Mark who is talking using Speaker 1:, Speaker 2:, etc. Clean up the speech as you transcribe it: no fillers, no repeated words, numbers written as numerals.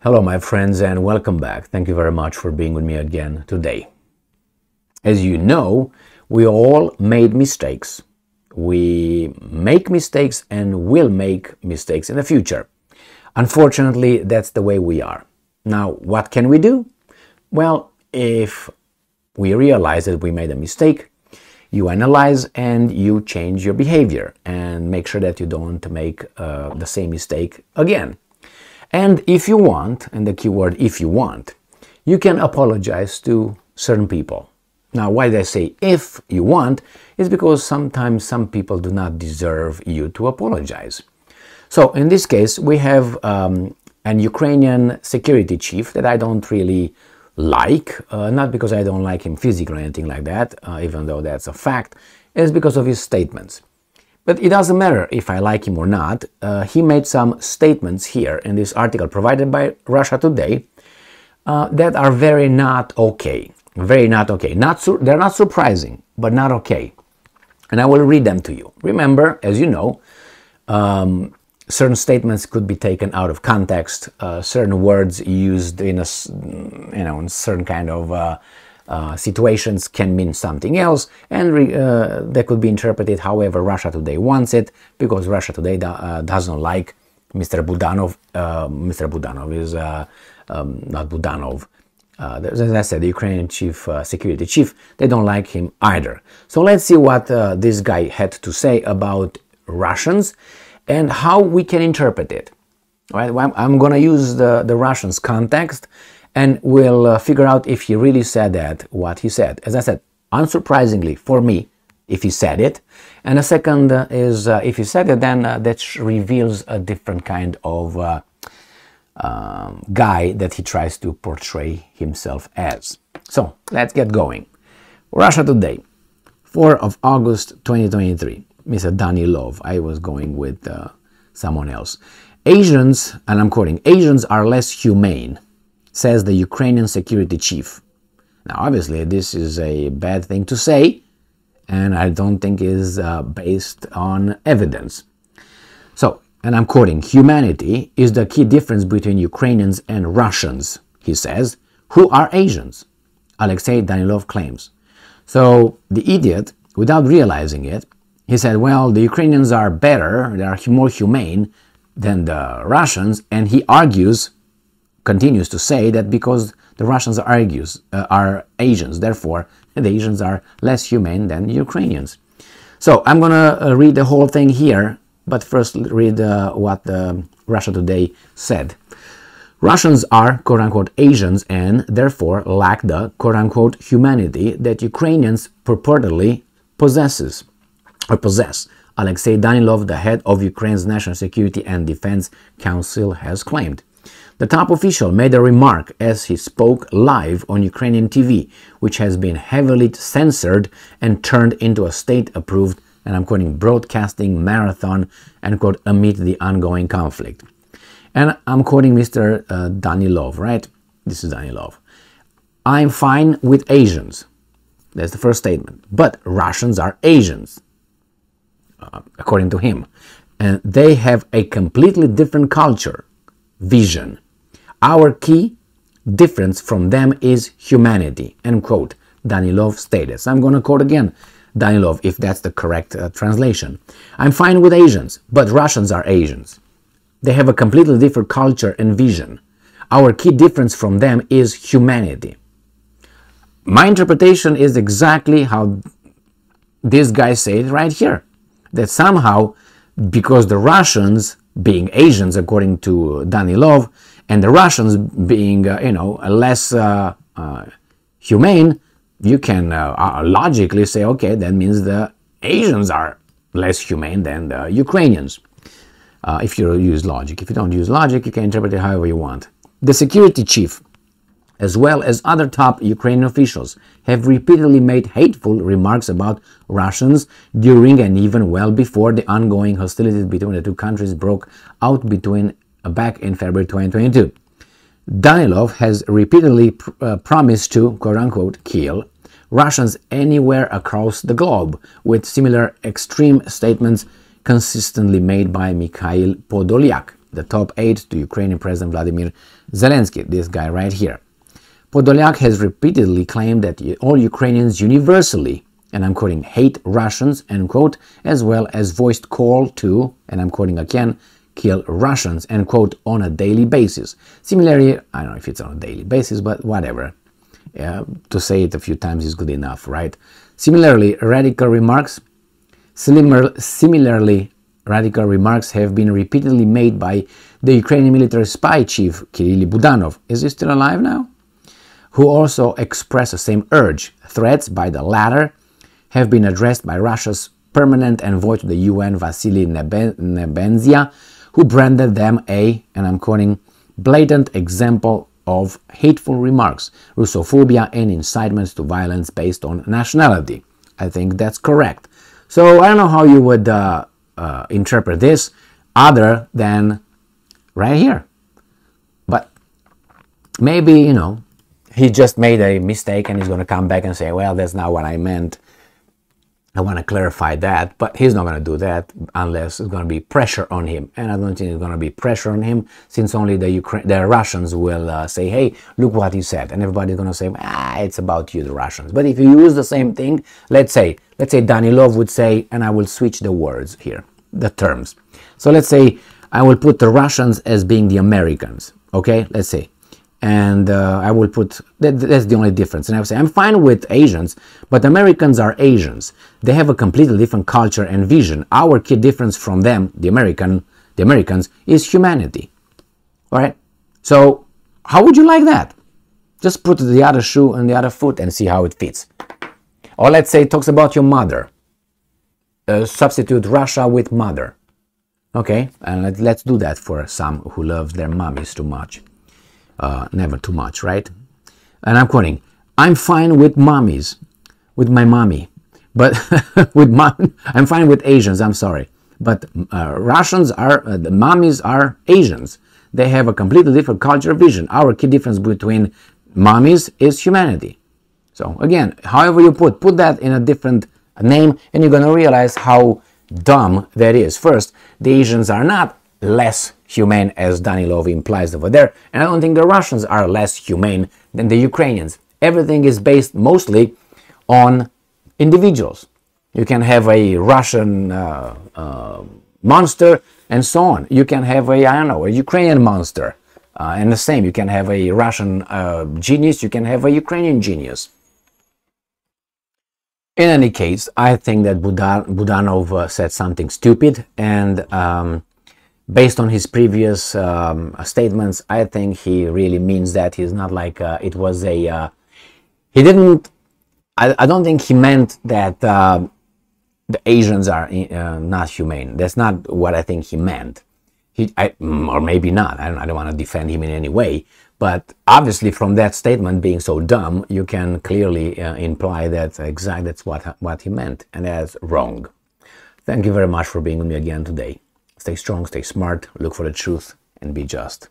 Speaker 1: Hello, my friends, and welcome back. Thank you very much for being with me again today. As you know, we all made mistakes. We make mistakes and will make mistakes in the future. Unfortunately, that's the way we are. Now, what can we do? Well, if we realize that we made a mistake, you analyze and you change your behavior and make sure that you don't make the same mistake again. And if you want, and the keyword if you want, you can apologize to certain people. Now, why did I say if you want? Is because sometimes some people do not deserve you to apologize. So in this case, we have an Ukrainian security chief that I don't really like, not because I don't like him physically or anything like that, even though that's a fact, it's because of his statements. But it doesn't matter if I like him or not. He made some statements here in this article provided by Russia Today that are very not okay. Very not okay. They're not surprising, but not okay. And I will read them to you. Remember, as you know, certain statements could be taken out of context. Certain words used in a, in certain kind of situations can mean something else, and they could be interpreted however Russia Today wants it, because Russia Today doesn't like Mr. Budanov. Mr. Budanov is not Budanov. As I said, the Ukrainian security chief, they don't like him either. So let's see what this guy had to say about Russians and how we can interpret it. Right? I'm going to use the Russians context, and we'll figure out if he really said that, what he said. As I said, unsurprisingly for me, if he said it. And the second is, if he said it, then that reveals a different kind of guy that he tries to portray himself as. So, let's get going. Russia Today, 4 of August 2023. Mr. Danilov. I was going with someone else. Asians, and I'm quoting, Asians are less humane, says the Ukrainian security chief. Now, obviously, this is a bad thing to say, and I don't think is based on evidence. So, and I'm quoting, humanity is the key difference between Ukrainians and Russians, he says, who are Asians, Alexei Danilov claims. So, the idiot, without realizing it, he said, well, the Ukrainians are better, they are more humane than the Russians, and he continues to say that because the Russians are Asians, therefore the Asians are less humane than the Ukrainians. So I'm going to read the whole thing here, but first read what Russia Today said. Russians are, quote-unquote, Asians and therefore lack the, quote-unquote, humanity that Ukrainians purportedly possess. Alexei Danilov, the head of Ukraine's National Security and Defense Council, has claimed. The top official made a remark as he spoke live on Ukrainian TV, which has been heavily censored and turned into a state-approved, and I'm quoting, broadcasting marathon, and quote, amid the ongoing conflict. And I'm quoting Mr. Danilov, right? This is Danilov. I'm fine with Asians. That's the first statement. But Russians are Asians, according to him. And they have a completely different culture, vision. Our key difference from them is humanity, end quote, Danilov stated. So I'm going to quote again Danilov, if that's the correct translation. I'm fine with Asians, but Russians are Asians. They have a completely different culture and vision. Our key difference from them is humanity. My interpretation is exactly how this guy said right here. That somehow, because the Russians, being Asians according to Danilov, and the Russians being, less humane, you can logically say, okay, that means the Asians are less humane than the Ukrainians. If you use logic. If you don't use logic, you can interpret it however you want. The security chief, as well as other top Ukrainian officials, have repeatedly made hateful remarks about Russians during and even well before the ongoing hostilities between the two countries broke out back in February 2022. Danilov has repeatedly promised to, quote-unquote, kill Russians anywhere across the globe, with similar extreme statements consistently made by Mikhail Podolyak, the top aide to Ukrainian President Vladimir Zelensky, this guy right here. Podolyak has repeatedly claimed that all Ukrainians universally, and I'm quoting, hate Russians, end quote, as well as voiced call to, and I'm quoting again, kill Russians, end quote, on a daily basis. Similarly, I don't know if it's on a daily basis, but whatever. To say it a few times is good enough, right? Similarly, radical remarks have been repeatedly made by the Ukrainian military spy chief Kirill Budanov. Is he still alive now? Who also expressed the same urge. Threats by the latter have been addressed by Russia's permanent envoy to the UN, Vasily Nebenzia, who branded them a, and I'm quoting, blatant example of hateful remarks, Russophobia, and incitements to violence based on nationality. I think that's correct. So I don't know how you would interpret this other than right here. But maybe, you know, he just made a mistake and he's going to come back and say, well, that's not what I meant. I want to clarify that, but he's not going to do that unless there's going to be pressure on him. And I don't think there's going to be pressure on him, since only the Russians will say, hey, look what he said. And everybody's going to say, it's about you, the Russians. But if you use the same thing, let's say Danilov would say, and I will switch the words here, the terms. So let's say I will put the Russians as being the Americans, okay? Let's say. And I will put, that's the only difference. And I will say, I'm fine with Asians, but Americans are Asians. They have a completely different culture and vision. Our key difference from them, the Americans, is humanity. All right? So how would you like that? Just put the other shoe on the other foot and see how it fits. Or let's say it talks about your mother. Substitute Russia with mother. Okay? And let's do that for some who love their mummies too much. Never too much, right? And I'm quoting, I'm fine with mummies, with my mommy, but I'm fine with Asians, I'm sorry. But Russians are, the mummies are Asians. They have a completely different culture vision. Our key difference between mummies is humanity. So again, however you put that in a different name, and you're going to realize how dumb that is. First, the Asians are not less humane as Danilov implies over there, and I don't think the Russians are less humane than the Ukrainians. Everything is based mostly on individuals. You can have a Russian monster and so on. You can have a Ukrainian monster, and the same. You can have a Russian genius, you can have a Ukrainian genius. In any case, I think that Budanov said something stupid, and based on his previous statements, I think he really means that. He's not like it was a... he didn't... I don't think he meant that the Asians are not humane. That's not what I think he meant. Or maybe not. I don't want to defend him in any way. But obviously from that statement being so dumb, you can clearly imply that exactly that's what he meant. And that's wrong. Thank you very much for being with me again today. Stay strong, stay smart, look for the truth, and be just.